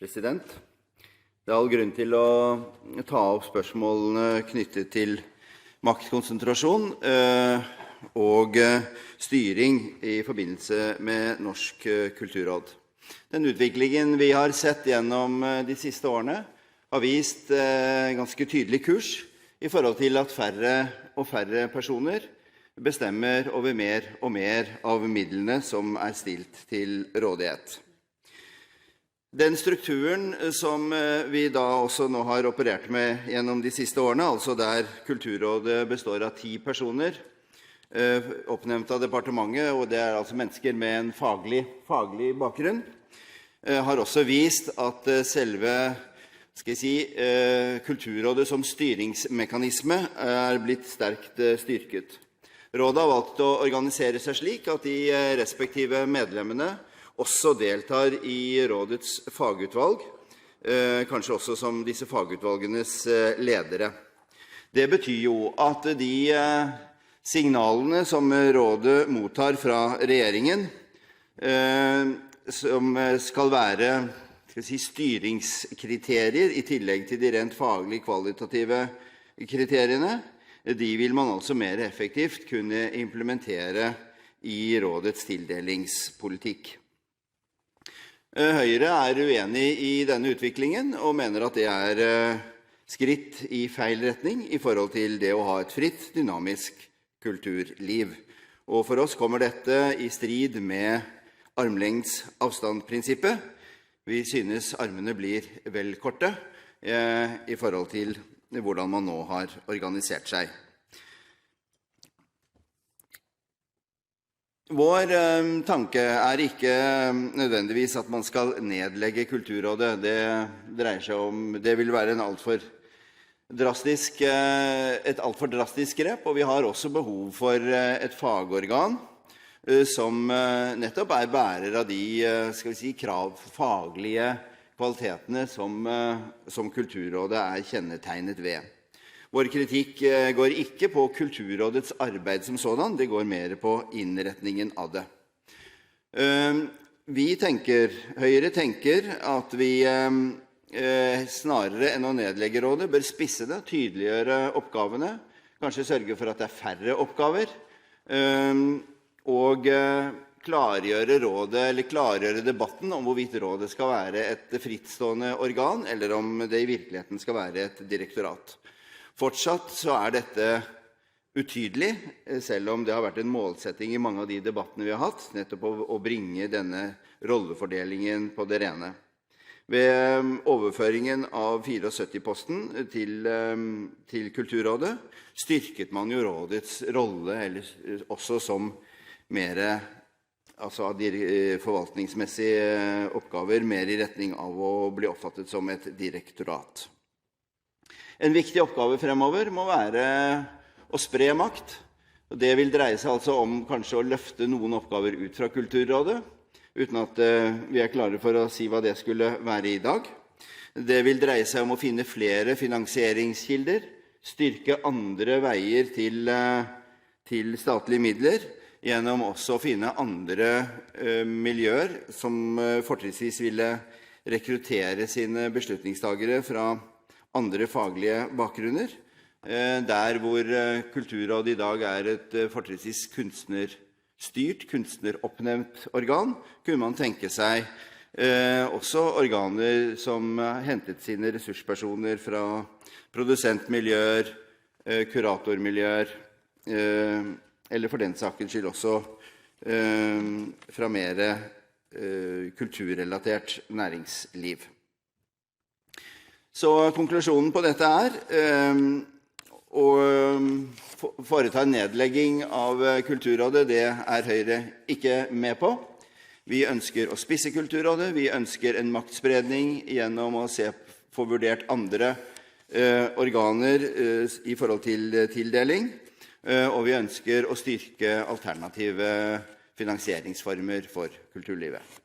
president. Det all grunn til å ta opp spørsmålene knyttet til maktkonsentrasjon og styring i forbindelse med Norsk kulturråd. Den utviklingen vi har sett gjennom de siste årene har vist ganske tydelig kurs i forhold til at færre og færre personer bestemmer over mer og mer av midlene som stilt til rådighet. Den strukturen som vi da også nå har operert med gjennom de siste årene, altså der Kulturrådet består av 10 personer, oppnevnt av departementet, og det altså mennesker med en faglig bakgrunn, har også vist at selve Kulturrådet som styringsmekanisme blitt sterkt styrket. Rådet har valgt å organisere seg slik at de respektive medlemmene også deltar i rådets fagutvalg, kanskje også som disse fagutvalgenes ledere. Det betyr jo at de signalene som rådet mottar fra regjeringen, som skal være styringskriterier i tillegg til de rent faglige kvalitative kriteriene, de vil man altså mer effektivt kunne implementere i rådets tildelingspolitikk. Høyre uenig i denne utviklingen og mener at det skritt i feil retning i forhold til det å ha et fritt, dynamisk kulturliv. Og for oss kommer dette i strid med armlengds avstandprinsippet. Vi synes armene blir vel korte i forhold til hvordan man nå har organisert seg. Vår tanke ikke nødvendigvis at man skal nedlegge Kulturrådet. Det dreier seg om, det vil være et alt for drastisk grep, og vi har også behov for et fagorgan som nettopp bærer av de faglige kvalitetene som Kulturrådet kjennetegnet ved. Vår kritikk går ikke på Kulturrådets arbeid som sådan, det går mer på innretningen av det. Høyre tenker at vi snarere enn å nedlegge rådet bør spisse det, tydeliggjøre oppgavene, kanskje sørge for at det færre oppgaver, og klargjøre debatten om hvorvidt rådet skal være et frittstående organ, eller om det i virkeligheten skal være et direktorat. Fortsatt så dette utydelig, selv om det har vært en målsetting i mange av de debattene vi har hatt, nettopp å bringe denne rollefordelingen på det rene. Ved overføringen av 74-posten til Kulturrådet styrket man jo rådets rolle, eller også som mer av de forvaltningsmessige oppgaver, mer i retning av å bli oppfattet som et direktorat. En viktig oppgave fremover må være å spre makt. Og det vil dreie seg altså om kanskje å løfte noen oppgaver ut fra Kulturrådet, uten at vi klare for å si hva det skulle være i dag. Det vil dreie seg om å finne flere finansieringskilder, styrke andre veier til statlige midler, gjennom også å finne andre miljøer som fortrinnsvis ville rekruttere sine beslutningstagere fra andre faglige bakgrunner, der hvor Kulturrådet i dag et fortrinnsvis kunstnerstyrt, kunstneroppnevnt organ, kunne man tenke seg også organer som hentet sine ressurspersoner fra produsentmiljøer, kuratormiljøer, eller for den sakens skyld også fra mer kulturrelatert næringsliv. Så konklusjonen på dette å foreta en nedlegging av Kulturrådet, det Høyre ikke med på. Vi ønsker å spisse Kulturrådet, vi ønsker en maktspredning gjennom å få vurdert andre organer i forhold til tildeling, og vi ønsker å styrke alternative finansieringsformer for kulturlivet.